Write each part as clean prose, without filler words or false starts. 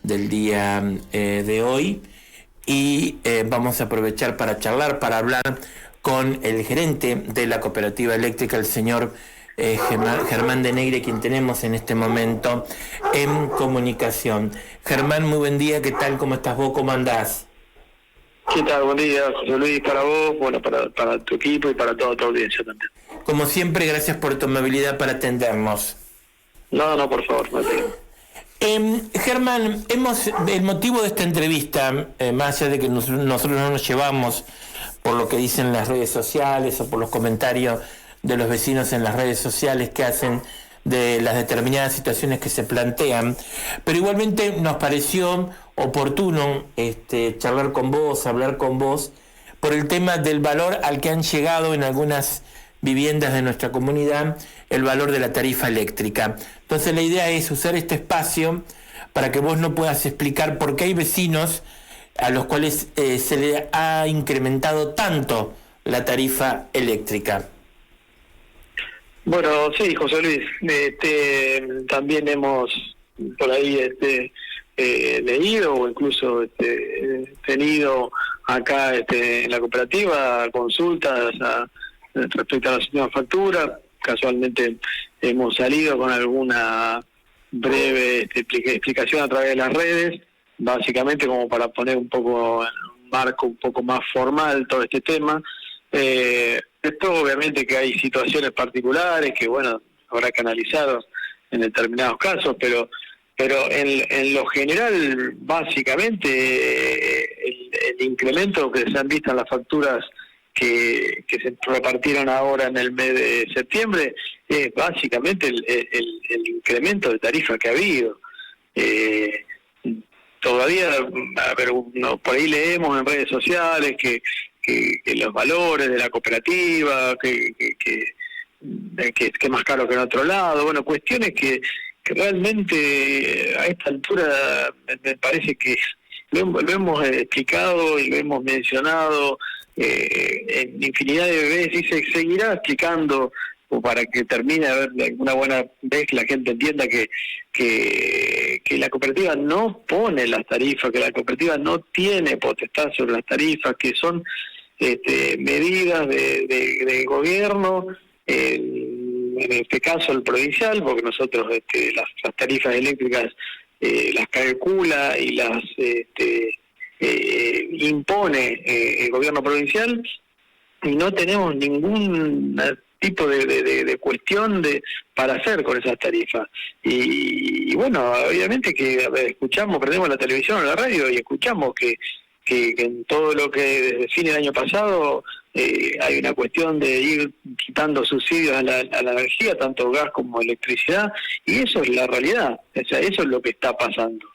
del día de hoy y vamos a aprovechar para charlar, para hablar con el gerente de la cooperativa eléctrica, el señor Germán de Negre, quien tenemos en este momento en comunicación. Germán, muy buen día, ¿qué tal? ¿Cómo estás vos? ¿Cómo andás? ¿Qué tal? Buen día, José Luis, para vos, bueno, para tu equipo y para toda tu audiencia también. Como siempre, gracias por tu amabilidad para atendernos. No, por favor, no te... Germán, el motivo de esta entrevista, más allá de que nosotros no nos llevamos por lo que dicen las redes sociales o por los comentarios de los vecinos en las redes sociales que hacen de las determinadas situaciones que se plantean, pero igualmente nos pareció oportuno charlar con vos, hablar con vos, por el tema del valor al que han llegado en algunas viviendas de nuestra comunidad, el valor de la tarifa eléctrica. Entonces la idea es usar este espacio para que vos nos puedas explicar por qué hay vecinos a los cuales se le ha incrementado tanto la tarifa eléctrica. Bueno, sí, José Luis, también hemos por ahí leído o incluso tenido acá en la cooperativa consultas respecto a las últimas facturas. Casualmente hemos salido con alguna breve explicación a través de las redes, básicamente como para poner un poco en un marco un poco más formal todo este tema. Esto obviamente que hay situaciones particulares que, bueno, habrá que analizar en determinados casos, pero en lo general, básicamente, el incremento que se han visto en las facturas que se repartieron ahora en el mes de septiembre es básicamente el incremento de tarifa que ha habido. Todavía, por ahí leemos en redes sociales que los valores de la cooperativa, que es más caro que en otro lado, bueno, cuestiones que realmente a esta altura me parece que lo hemos explicado y lo hemos mencionado en infinidad de veces y se seguirá explicando o para que termine a ver una buena vez la gente entienda que la cooperativa no pone las tarifas, que la cooperativa no tiene potestad sobre las tarifas, que son medidas de gobierno, en este caso el provincial, porque nosotros las tarifas eléctricas las calcula y las impone el gobierno provincial y no tenemos ningún tipo de cuestión para hacer con esas tarifas. Y bueno, obviamente que escuchamos, prendemos la televisión o la radio y escuchamos que en todo lo que desde fin del año pasado hay una cuestión de ir quitando subsidios a la energía, tanto gas como electricidad, y eso es la realidad, o sea, eso es lo que está pasando.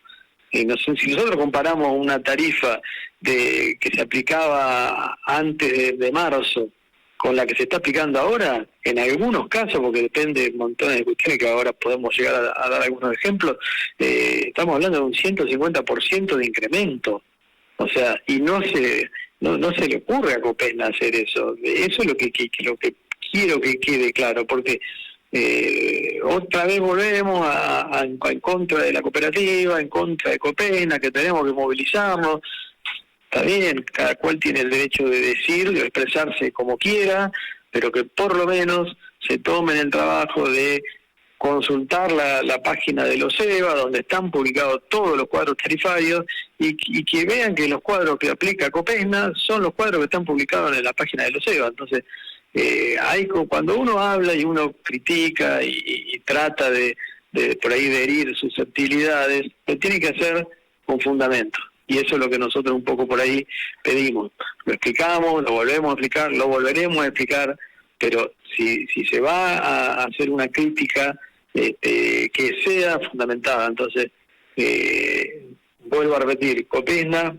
Si nosotros comparamos una tarifa que se aplicaba antes de marzo con la que se está aplicando ahora, en algunos casos, porque depende de montones de cuestiones que ahora podemos llegar a dar algunos ejemplos, estamos hablando de un 150% de incremento. O sea, y no se le ocurre a Copesna hacer eso. Eso es lo que quiero que quede claro, porque otra vez volvemos en contra de la cooperativa, en contra de Copesna, que tenemos que movilizarnos. Está bien, cada cual tiene el derecho de decir, de expresarse como quiera, pero que por lo menos se tomen el trabajo de consultar la página de los EVA, donde están publicados todos los cuadros tarifarios, y que vean que los cuadros que aplica Copesna son los cuadros que están publicados en la página de los EVA. Entonces, cuando uno habla y uno critica y trata de por ahí de herir susceptibilidades, lo tiene que hacer con fundamento. Y eso es lo que nosotros un poco por ahí pedimos. Lo explicamos, lo volvemos a explicar, lo volveremos a explicar, pero si se va a hacer una crítica que sea fundamentada. Entonces, vuelvo a repetir, Copesna,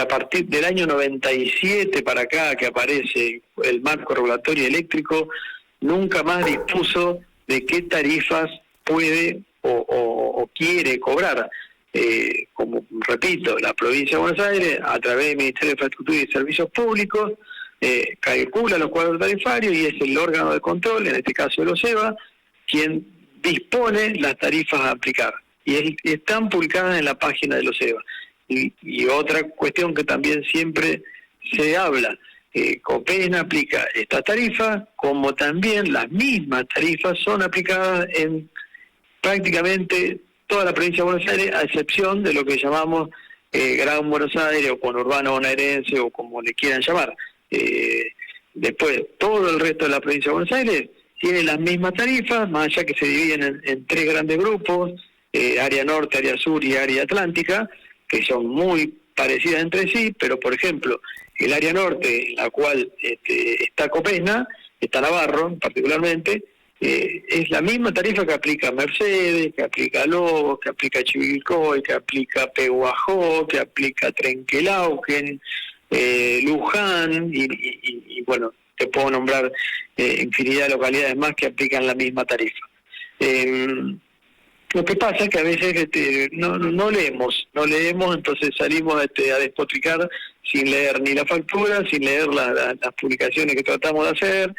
a partir del año 97 para acá que aparece el marco regulatorio eléctrico, nunca más dispuso de qué tarifas puede o quiere cobrar. Como repito, la provincia de Buenos Aires, a través del Ministerio de Infraestructura y Servicios Públicos, calcula los cuadros tarifarios y es el órgano de control, en este caso los EVA, quien dispone las tarifas a aplicar. y están publicadas en la página de los EVA. Y otra cuestión que también siempre se habla, Copesna aplica esta tarifa, como también las mismas tarifas son aplicadas en prácticamente toda la provincia de Buenos Aires, a excepción de lo que llamamos Gran Buenos Aires o conurbano bonaerense o como le quieran llamar. Después, todo el resto de la provincia de Buenos Aires tiene las mismas tarifas, más allá que se dividen en tres grandes grupos, área norte, área sur y área atlántica, que son muy parecidas entre sí, pero por ejemplo, el área norte, en la cual está Copesna, está Navarro particularmente, es la misma tarifa que aplica Mercedes, que aplica Lobos, que aplica Chivilcoy, que aplica Pehuajó, que aplica Trenquelauquen, Luján, y bueno, te puedo nombrar infinidad de localidades más que aplican la misma tarifa. Lo que pasa es que a veces no leemos, entonces salimos a despotricar sin leer ni la factura, sin leer las publicaciones que tratamos de hacer.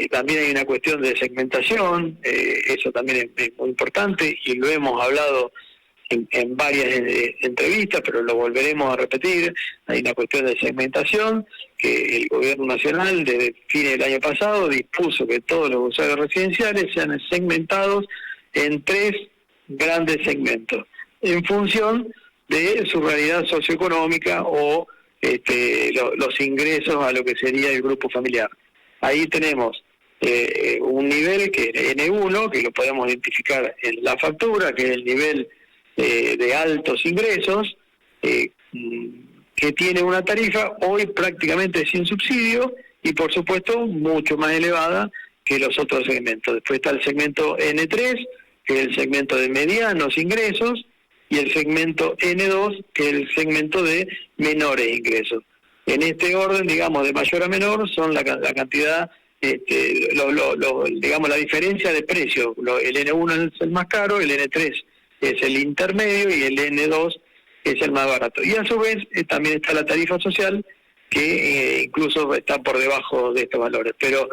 También hay una cuestión de segmentación, eso también es muy importante y lo hemos hablado en varias entrevistas, pero lo volveremos a repetir. Hay una cuestión de segmentación que el gobierno nacional desde fines del año pasado dispuso que todos los usuarios residenciales sean segmentados en tres grandes segmentos, en función de su realidad socioeconómica o los ingresos a lo que sería el grupo familiar. Ahí tenemos un nivel que es N1, que lo podemos identificar en la factura, que es el nivel de altos ingresos, que tiene una tarifa hoy prácticamente sin subsidio y por supuesto mucho más elevada que los otros segmentos. Después está el segmento N3, que es el segmento de medianos ingresos, y el segmento N2, que es el segmento de menores ingresos. En este orden, digamos, de mayor a menor, son la cantidad, digamos, la diferencia de precio. El N1 es el más caro, el N3 es el intermedio y el N2 es el más barato. Y a su vez también está la tarifa social, que incluso está por debajo de estos valores. Pero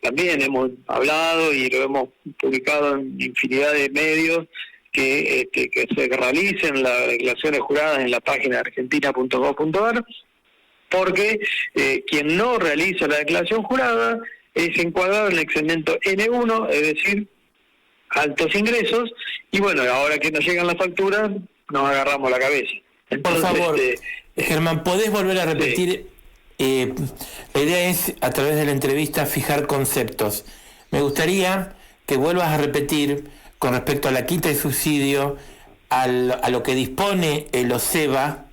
también hemos hablado y lo hemos publicado en infinidad de medios, que se realicen las declaraciones juradas en la página argentina.gov.ar, porque quien no realiza la declaración jurada es encuadrado en el segmento N1, es decir, altos ingresos, y bueno, ahora que nos llegan las facturas, nos agarramos la cabeza. Entonces, por favor, Germán, ¿podés volver a repetir? Sí. La idea es, a través de la entrevista, fijar conceptos. Me gustaría que vuelvas a repetir con respecto a la quita de subsidio, a lo que dispone el OSEVA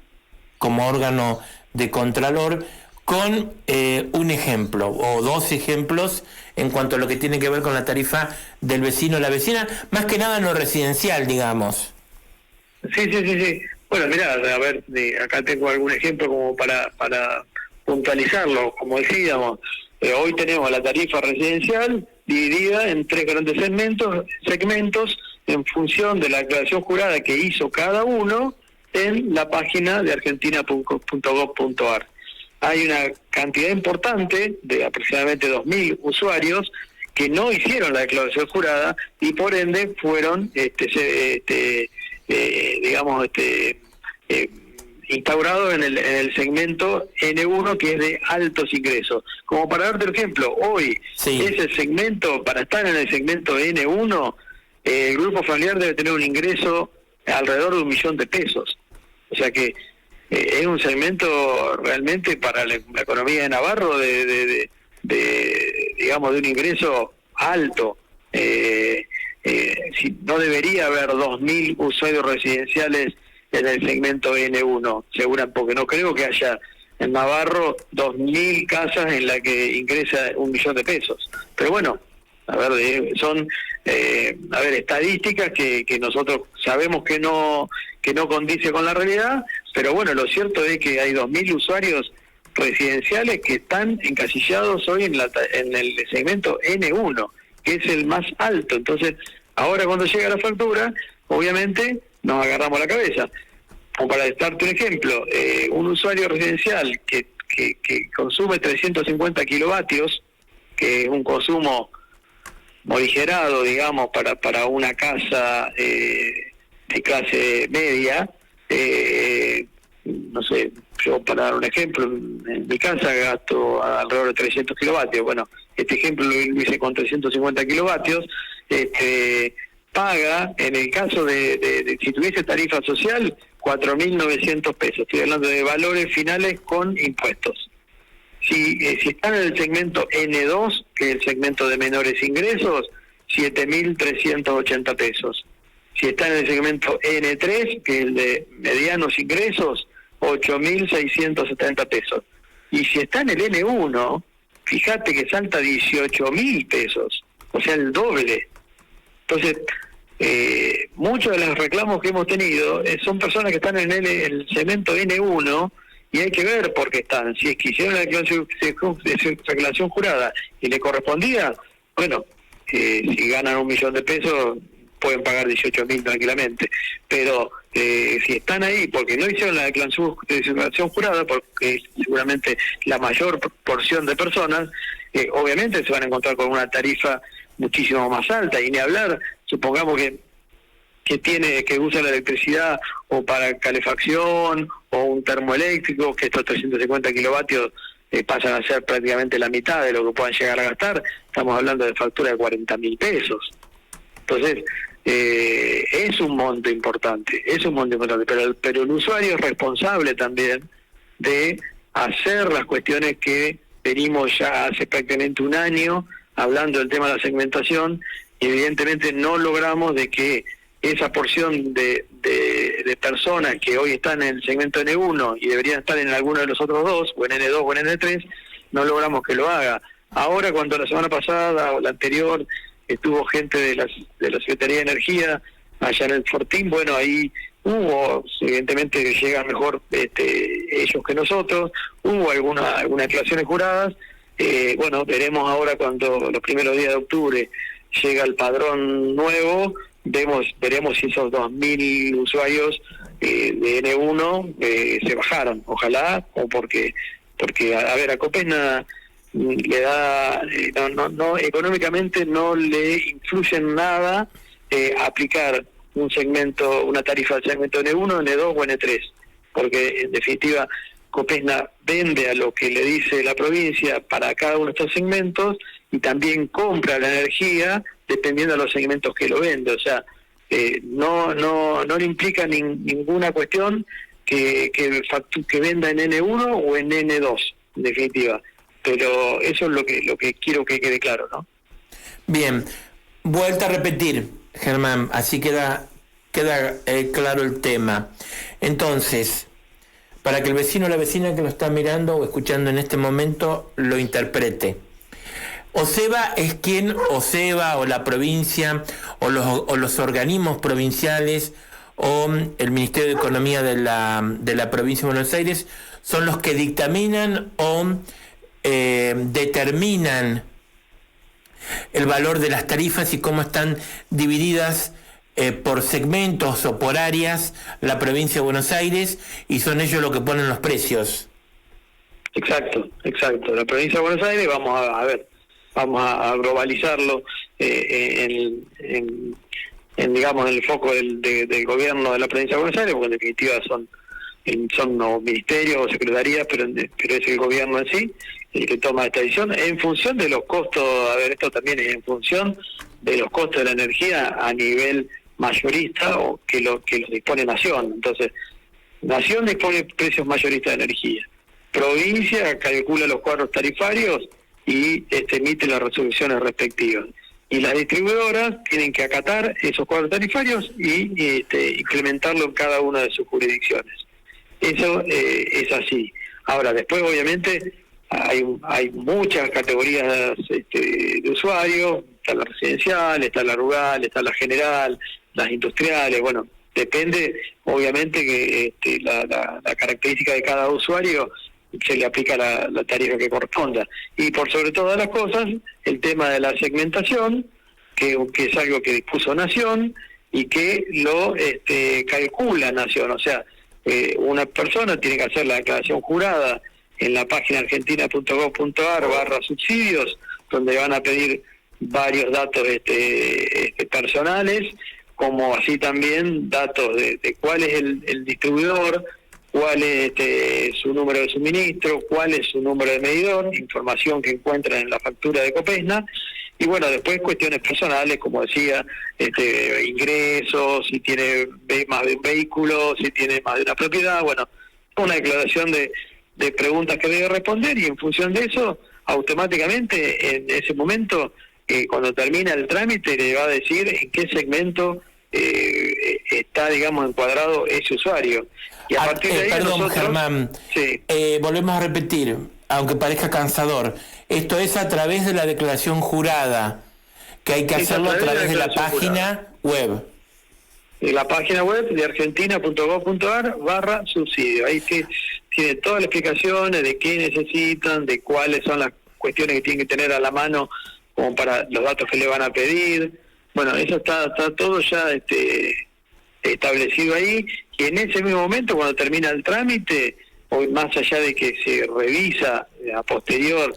como órgano de contralor, con un ejemplo o dos ejemplos en cuanto a lo que tiene que ver con la tarifa del vecino o la vecina, más que nada no residencial, digamos. Sí. Bueno, mirá, a ver, acá tengo algún ejemplo como para puntualizarlo. Como decíamos, hoy tenemos la tarifa residencial dividida en tres grandes segmentos en función de la declaración jurada que hizo cada uno en la página de argentina.gov.ar. Hay una cantidad importante de aproximadamente 2.000 usuarios que no hicieron la declaración jurada y por ende fueron instaurados en el segmento N1, que es de altos ingresos. Como para darte el ejemplo, hoy ese segmento, para estar en el segmento N1, el grupo familiar debe tener un ingreso alrededor de $1.000.000. O sea que es un segmento realmente para la economía de Navarro de un ingreso alto. No debería haber 2.000 usuarios residenciales en el segmento N1, segura, porque no creo que haya en Navarro 2.000 casas en las que ingresa $1.000.000. Pero bueno, a ver, son estadísticas que nosotros sabemos que no condice con la realidad, pero bueno, lo cierto es que hay 2.000 usuarios residenciales que están encasillados hoy en el segmento N1, que es el más alto. Entonces, ahora cuando llega la factura, obviamente nos agarramos la cabeza. Como para darte un ejemplo, un usuario residencial que consume 350 kilovatios, que es un consumo morigerado, digamos, para una casa de clase media. No sé, yo para dar un ejemplo, en mi casa gasto alrededor de 300 kilovatios. Bueno, este ejemplo lo hice con 350 kilovatios. Paga, en el caso de si tuviese tarifa social, 4.900 pesos. Estoy hablando de valores finales con impuestos. Si están en el segmento N2, que es el segmento de menores ingresos, 7.380 pesos. Si está en el segmento N3, que es el de medianos ingresos, 8.670 pesos. Y si está en el N1, fíjate que salta 18.000 pesos, o sea, el doble. Entonces, muchos de los reclamos que hemos tenido son personas que están en el segmento N1, y hay que ver por qué están. Si es que hicieron la declaración jurada y le correspondía, bueno, si ganan 1.000.000 de pesos, pueden pagar 18.000 tranquilamente. Pero si están ahí porque no hicieron la declaración jurada, porque seguramente la mayor porción de personas, obviamente se van a encontrar con una tarifa muchísimo más alta. Y ni hablar, supongamos que usa la electricidad o para calefacción o un termoeléctrico, que estos 350 kilovatios pasan a ser prácticamente la mitad de lo que puedan llegar a gastar. Estamos hablando de factura de 40.000 pesos. Entonces, es un monto importante, pero el usuario es responsable también de hacer las cuestiones que venimos ya hace prácticamente un año hablando del tema de la segmentación, y evidentemente no logramos de que esa porción de personas que hoy están en el segmento N1 y deberían estar en alguno de los otros dos, o en N2 o en N3, no logramos que lo haga. Ahora, cuando la semana pasada o la anterior estuvo gente de la Secretaría de Energía allá en el Fortín, bueno, ahí hubo, evidentemente que llegan mejor ellos que nosotros, hubo algunas declaraciones juradas. Bueno, veremos ahora cuando los primeros días de octubre llega el padrón nuevo, veremos si esos 2.000 usuarios de N1 se bajaron, ojalá, o porque a ver, a Copesna le da, no económicamente no le influye en nada aplicar una tarifa del segmento N1, N2 o N3, porque en definitiva Copesna vende a lo que le dice la provincia para cada uno de estos segmentos, y también compra la energía dependiendo de los segmentos que lo vende. O sea, no le implica ninguna cuestión que venda en N1 o en N2, en definitiva. Pero eso es lo que quiero que quede claro, ¿no? Bien, vuelta a repetir, Germán, así queda claro el tema. Entonces, para que el vecino o la vecina que lo está mirando o escuchando en este momento lo interprete, OSEVA es quien, OSEVA o la provincia o los organismos provinciales o el Ministerio de Economía de la provincia de Buenos Aires son los que dictaminan o determinan el valor de las tarifas y cómo están divididas por segmentos o por áreas la provincia de Buenos Aires, y son ellos los que ponen los precios. Exacto. La provincia de Buenos Aires, vamos a globalizarlo en digamos, en el foco del gobierno de la provincia de Buenos Aires, porque en definitiva son no ministerios o secretarías, pero es el gobierno en sí el que toma esta decisión en función de los costos. A ver, esto también es en función de los costos de la energía a nivel mayorista, o que los dispone Nación. Entonces, Nación dispone precios mayoristas de energía, provincia calcula los cuadros tarifarios y emite las resoluciones respectivas, y las distribuidoras tienen que acatar esos cuadros tarifarios y implementarlo en cada una de sus jurisdicciones. Eso es así. Ahora, después obviamente hay muchas categorías de usuarios. Está la residencial, está la rural, está la general, las industriales. Bueno, depende obviamente que la característica de cada usuario, se le aplica la tarifa que corresponda. Y por sobre todas las cosas, el tema de la segmentación, que es algo que dispuso Nación y que lo calcula Nación. O sea, una persona tiene que hacer la declaración jurada en la página argentina.gov.ar/subsidios, donde van a pedir varios datos personales, como así también datos de cuál es el distribuidor, cuál es su número de suministro, cuál es su número de medidor, información que encuentran en la factura de Copesna. Y bueno, después cuestiones personales, como decía, ingresos, si tiene más de un vehículo, si tiene más de una propiedad, bueno, una declaración de preguntas que debe responder, y en función de eso, automáticamente en ese momento, cuando termina el trámite, le va a decir en qué segmento está, digamos, encuadrado ese usuario. Y a partir de ahí perdón, nosotros, Germán, sí. Volvemos a repetir, aunque parezca cansador, esto es a través de la declaración jurada, que hay que hacerlo a través de la página web. La página web de argentina.gov.ar/subsidio. Ahí tiene todas las explicaciones de qué necesitan, de cuáles son las cuestiones que tienen que tener a la mano como para los datos que le van a pedir. Bueno, eso está todo ya establecido ahí, y en ese mismo momento, cuando termina el trámite, hoy más allá de que se revisa a posterior,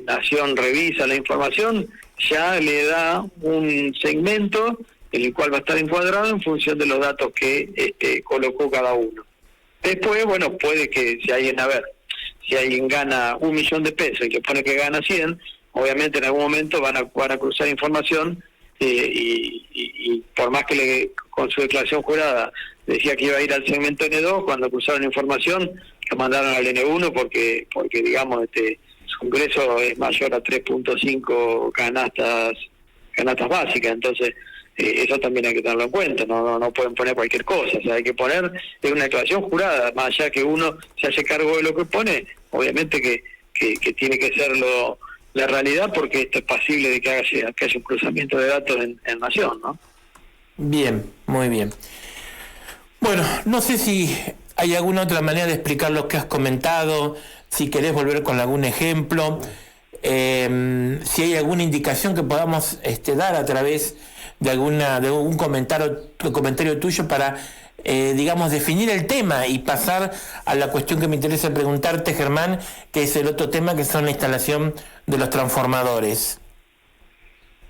Nación revisa la información, ya le da un segmento en el cual va a estar encuadrado en función de los datos que colocó cada uno. Después, bueno, puede que si alguien gana 1 millón de pesos y le pone que gana 100, obviamente en algún momento van a cruzar información, y por más que con su declaración jurada decía que iba a ir al segmento N2, cuando cruzaron información lo mandaron al N1 porque digamos, su ingreso es mayor a 3.5 canastas básicas. Entonces eso también hay que tenerlo en cuenta, no pueden poner cualquier cosa, o sea, hay que poner una declaración jurada, más allá que uno se hace cargo de lo que pone, obviamente que tiene que ser la realidad, porque esto es pasible de que haya un cruzamiento de datos en Nación, ¿no? Bien, muy bien. Bueno, no sé si hay alguna otra manera de explicar lo que has comentado, si querés volver con algún ejemplo, si hay alguna indicación que podamos dar a través de algún comentario tuyo para, digamos, definir el tema y pasar a la cuestión que me interesa preguntarte, Germán, que es el otro tema, que son la instalación de los transformadores.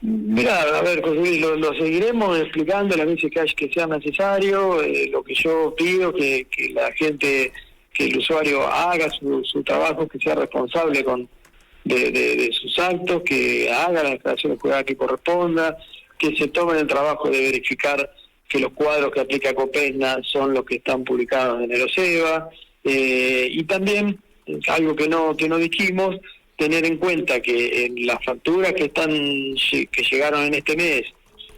Mira, a ver, José Luis, lo seguiremos explicando las veces que sea necesario. Lo que yo pido que la gente, que el usuario haga su trabajo, que sea responsable de sus actos, que haga la declaración de jurada que corresponda, que se tomen el trabajo de verificar que los cuadros que aplica Copesna son los que están publicados en el OSEBA, y también, algo que no dijimos, tener en cuenta que en las facturas que llegaron en este mes,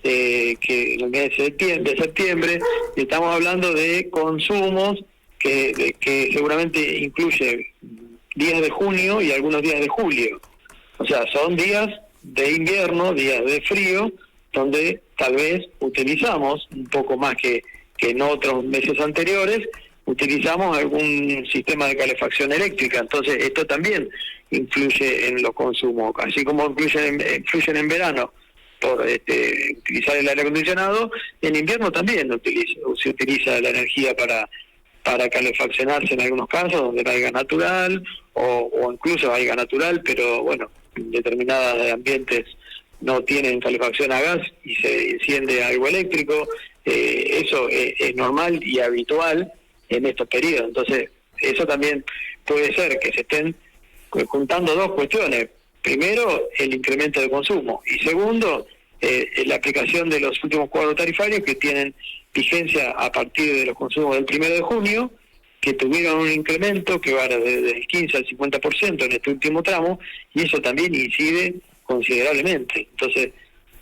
que en el mes de septiembre, estamos hablando de consumos que seguramente incluye días de junio y algunos días de julio. O sea, son días de invierno, días de frío, donde tal vez utilizamos un poco más que en otros meses anteriores, utilizamos algún sistema de calefacción eléctrica. Entonces esto también influye en los consumos, así como influyen en verano por utilizar el aire acondicionado, en invierno también se utiliza la energía para calefaccionarse en algunos casos donde no hay gas natural, o incluso hay gas natural, pero bueno, en determinados ambientes no tienen calefacción a gas y se enciende algo eléctrico. Eso es normal y habitual en estos periodos. Entonces eso también puede ser que se estén juntando dos cuestiones: primero, el incremento de consumo, y segundo, la aplicación de los últimos cuadros tarifarios que tienen vigencia a partir de los consumos del 1 de junio, que tuvieron un incremento que va desde el 15 al 50% en este último tramo, y eso también incide considerablemente. Entonces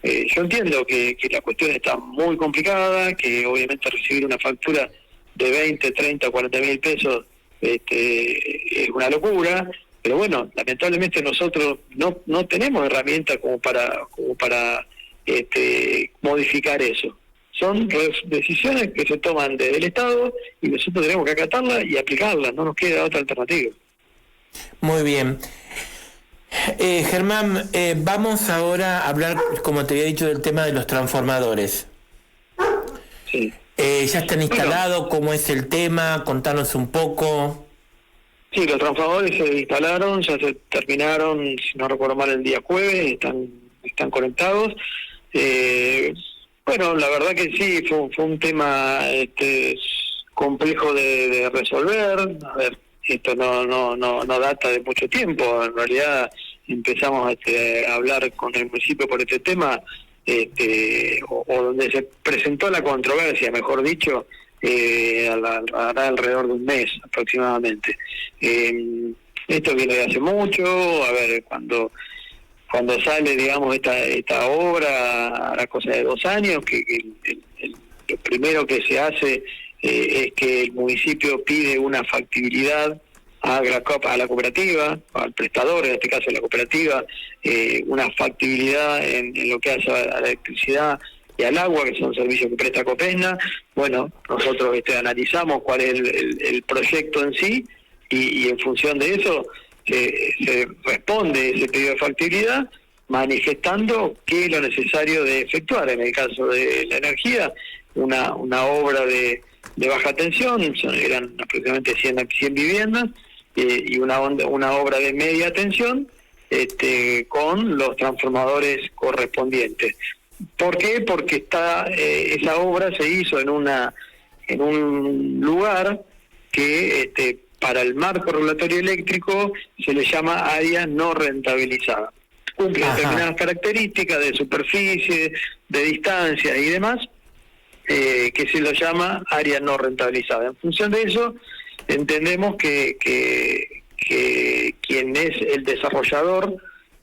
yo entiendo que la cuestión está muy complicada, que obviamente recibir una factura de 20, 30, 40 mil pesos es una locura, pero bueno, lamentablemente nosotros no tenemos herramientas como para modificar eso. Son decisiones que se toman desde el Estado y nosotros tenemos que acatarlas y aplicarlas, no nos queda otra alternativa. Muy bien. Germán, vamos ahora a hablar, como te había dicho, del tema de los transformadores. Sí. ¿Ya están instalados? Bueno, ¿cómo es el tema? Contanos un poco. Sí, los transformadores se instalaron, ya se terminaron, si no recuerdo mal, el día jueves, están están conectados. Bueno, la verdad que sí, fue un tema complejo de resolver. A ver, esto no data de mucho tiempo. En realidad empezamos a hablar con el municipio por este tema, o donde se presentó la controversia, mejor dicho, hará alrededor de un mes aproximadamente. Esto viene de hace mucho. A ver, cuando sale, digamos, esta obra, a la cosa de 2 años, que lo primero que se hace es que el municipio pide una factibilidad a la cooperativa, al prestador, en este caso la cooperativa, una factibilidad en lo que hace a la electricidad y al agua, que son servicios que presta Copesna. Bueno, nosotros analizamos cuál es el proyecto en sí, y en función de eso se responde ese pedido de factibilidad, manifestando qué es lo necesario de efectuar. En el caso de la energía, una obra de baja tensión, eran aproximadamente 100 viviendas, y una obra de media tensión, con los transformadores correspondientes. ¿Por qué? Porque esa obra se hizo en un lugar que para el marco regulatorio eléctrico se le llama área no rentabilizada. Cumple determinadas características de superficie, de distancia y demás, que se lo llama área no rentabilizada. En función de eso, entendemos que quien es el desarrollador,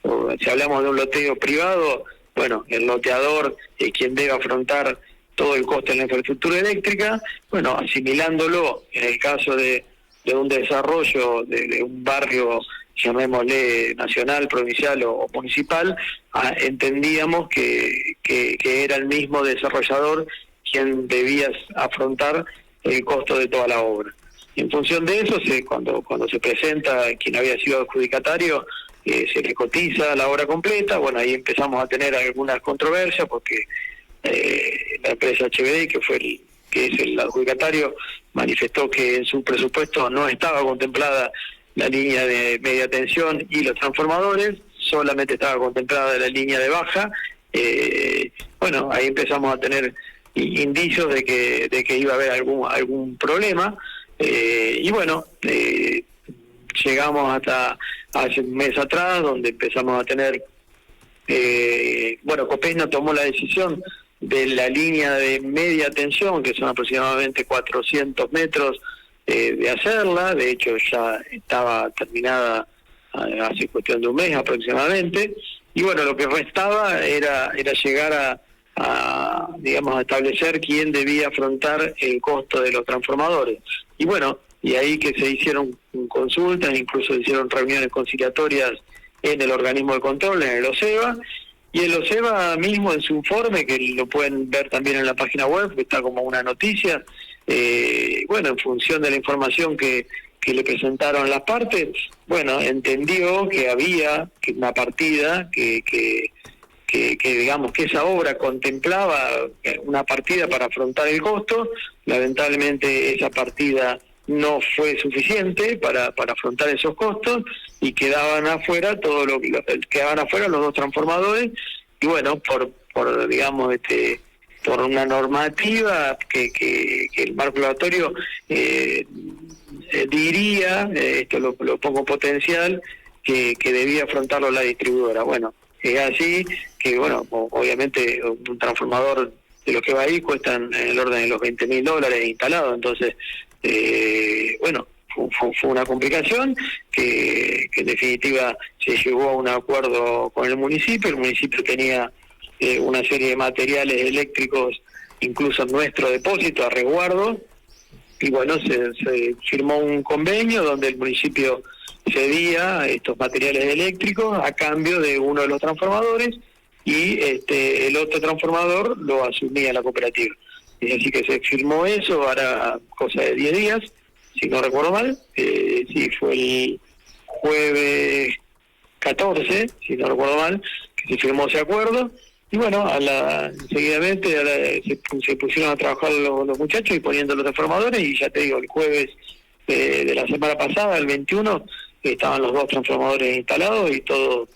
o si hablamos de un loteo privado, bueno, el loteador es quien debe afrontar todo el costo de la infraestructura eléctrica. Bueno, asimilándolo en el caso de un desarrollo de un barrio, llamémosle nacional, provincial o municipal, entendíamos que era el mismo desarrollador quien debía afrontar el costo de toda la obra. En función de eso, cuando se presenta quien había sido adjudicatario, se le cotiza la obra completa. Bueno, ahí empezamos a tener algunas controversias, porque la empresa HBD, que es el adjudicatario, manifestó que en su presupuesto no estaba contemplada la línea de media tensión y los transformadores, solamente estaba contemplada la línea de baja. Bueno, ahí empezamos a tener indicios de que iba a haber algún problema, y bueno, llegamos hasta hace un mes atrás, donde empezamos a tener, Copesna tomó la decisión de la línea de media tensión, que son aproximadamente 400 metros, de hacerla. De hecho, ya estaba terminada hace cuestión de un mes aproximadamente, y bueno, lo que restaba era llegar a establecer quién debía afrontar el costo de los transformadores. Y bueno, y ahí que se hicieron consultas, incluso se hicieron reuniones conciliatorias en el organismo de control, en el OSEBA, y el OSEBA mismo en su informe, que lo pueden ver también en la página web, que está como una noticia, en función de la información que le presentaron las partes, bueno, entendió que había una partida que digamos que esa obra contemplaba una partida para afrontar el costo. Lamentablemente esa partida no fue suficiente para afrontar esos costos, y quedaban afuera los 2 transformadores. Y bueno, por una normativa que el marco regulatorio diría, esto lo pongo potencial, que debía afrontarlo la distribuidora. Bueno, es así que, bueno, obviamente un transformador de lo que va ahí cuestan en el orden de los $20.000 instalado. Entonces, fue una complicación que en definitiva se llegó a un acuerdo con el municipio. El municipio tenía una serie de materiales eléctricos, incluso en nuestro depósito, a resguardo, y bueno, se firmó un convenio donde el municipio cedía estos materiales eléctricos a cambio de uno de los transformadores, y el otro transformador lo asumía la cooperativa. Es así que se firmó eso, ahora cosa de 10 días, si no recuerdo mal. Sí, fue el jueves 14, si no recuerdo mal, que se firmó ese acuerdo. Y bueno, seguidamente se pusieron a trabajar los muchachos y poniendo los transformadores, y ya te digo, el jueves de la semana pasada, el 21, estaban los 2 transformadores instalados y todo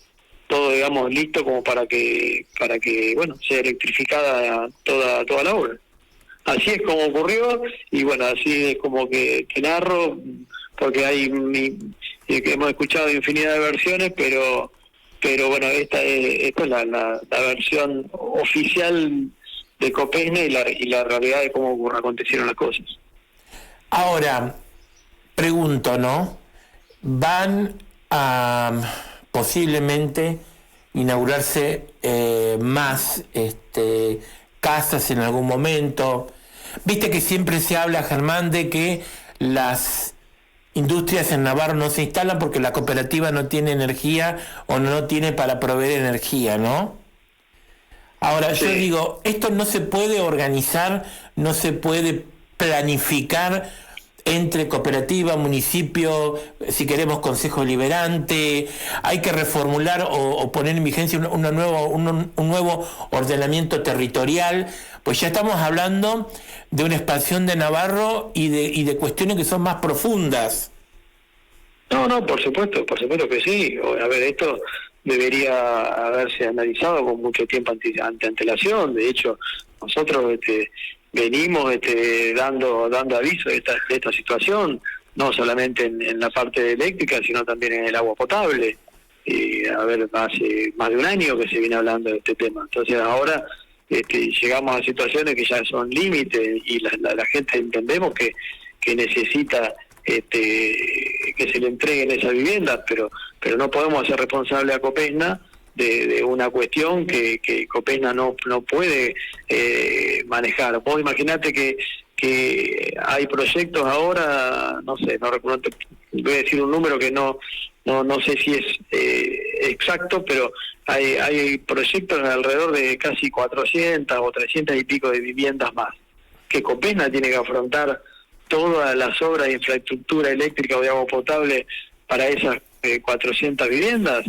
todo digamos listo como para que bueno, sea electrificada toda la obra. Así es como ocurrió, y bueno, así es como que narro, porque que hemos escuchado infinidad de versiones, pero bueno, esta es la versión oficial de Copesna y la realidad de cómo acontecieron las cosas. Ahora, pregunto, ¿no? Van a posiblemente inaugurarse más casas en algún momento. Viste que siempre se habla, Germán, de que las industrias en Navarro no se instalan porque la cooperativa no tiene energía o no tiene para proveer energía, ¿no? Ahora, sí. Yo digo, esto no se puede organizar, no se puede planificar entre cooperativa, municipio, si queremos consejo deliberante. Hay que reformular o poner en vigencia un nuevo ordenamiento territorial, pues ya estamos hablando de una expansión de Navarro y de cuestiones que son más profundas. No, por supuesto que sí. A ver, esto debería haberse analizado con mucho tiempo ante antelación. De hecho, nosotros venimos dando aviso de esta situación, no solamente en la parte eléctrica, sino también en el agua potable. A ver, hace más de un año que se viene hablando de este tema. Entonces ahora llegamos a situaciones que ya son límites y la gente entendemos que necesita que se le entreguen esas viviendas, pero no podemos hacer responsable a Copesna de una cuestión que Copesna no puede manejar. Vos imaginate que hay proyectos ahora, no sé, no recuerdo, voy a decir un número que no sé si es exacto, pero hay proyectos alrededor de casi 400 o 300 y pico de viviendas más, que Copesna tiene que afrontar todas las obras de infraestructura eléctrica o de agua potable para esas 400 viviendas.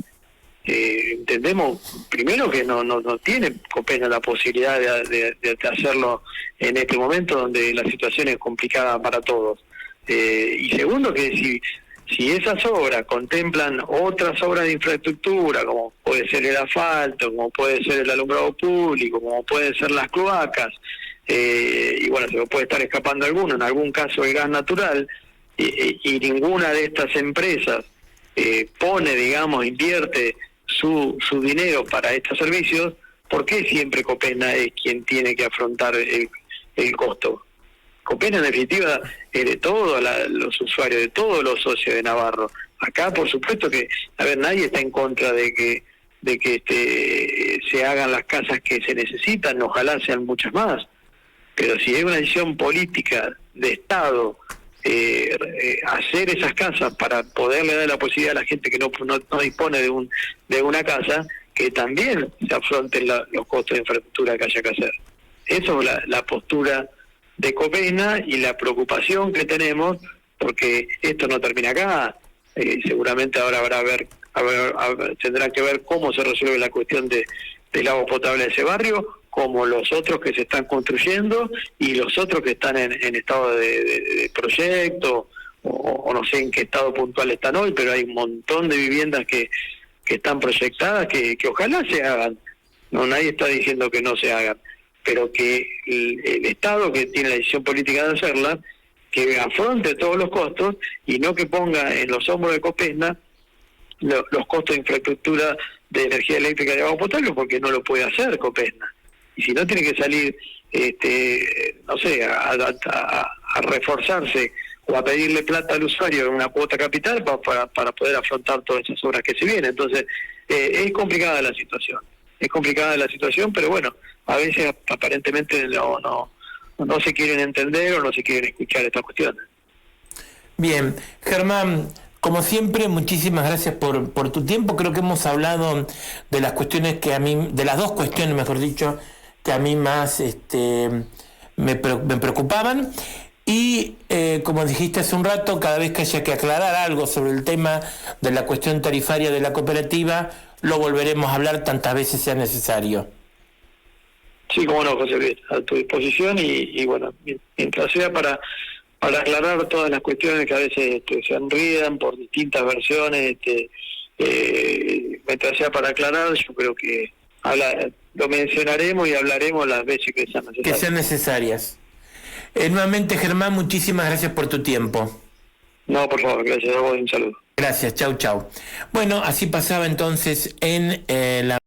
Entendemos primero que no tiene Copesna la posibilidad de hacerlo en este momento donde la situación es complicada para todos, y segundo que si esas obras contemplan otras obras de infraestructura, como puede ser el asfalto, como puede ser el alumbrado público, como pueden ser las cloacas, y bueno, se me puede estar escapando alguno, en algún caso el gas natural, y ninguna de estas empresas pone, digamos, invierte su dinero para estos servicios, ¿por qué siempre Copesna es quien tiene que afrontar el costo? Copesna en definitiva es de todos los usuarios, de todos los socios de Navarro. Acá por supuesto que, a ver, nadie está en contra de que se hagan las casas que se necesitan, ojalá sean muchas más, pero si es una decisión política de Estado hacer esas casas para poderle dar la posibilidad a la gente que no dispone de una casa, que también se afronten los costos de infraestructura que haya que hacer. Eso es la postura de Copesna y la preocupación que tenemos, porque esto no termina acá. Seguramente ahora tendrá que ver cómo se resuelve la cuestión del agua potable de ese barrio, como los otros que se están construyendo y los otros que están en estado de proyecto, o no sé en qué estado puntual están hoy, pero hay un montón de viviendas que están proyectadas que ojalá se hagan. No, nadie está diciendo que no se hagan, pero que el Estado, que tiene la decisión política de hacerla, que afronte todos los costos y no que ponga en los hombros de Copesna los costos de infraestructura de energía eléctrica y de agua potable, porque no lo puede hacer Copesna. Y si no, tiene que salir, no sé, a reforzarse o a pedirle plata al usuario en una cuota capital para poder afrontar todas esas obras que se vienen. Entonces, es complicada la situación, pero bueno, a veces aparentemente no se quieren entender o no se quieren escuchar estas cuestiones. Bien, Germán, como siempre, muchísimas gracias por tu tiempo. Creo que hemos hablado de las cuestiones de las dos cuestiones, mejor dicho, que a mí más me preocupaban. Y como dijiste hace un rato, cada vez que haya que aclarar algo sobre el tema de la cuestión tarifaria de la cooperativa, lo volveremos a hablar tantas veces sea necesario. Sí, cómo no, José Luis, a tu disposición y bueno, mientras sea para aclarar todas las cuestiones que a veces se enredan por distintas versiones, mientras sea para aclarar, yo creo que lo mencionaremos y hablaremos las veces que sean necesarias. Que sean necesarias. Nuevamente, Germán, muchísimas gracias por tu tiempo. No, por favor, gracias a vos, un saludo. Gracias, chau, chau. Bueno, así pasaba entonces en la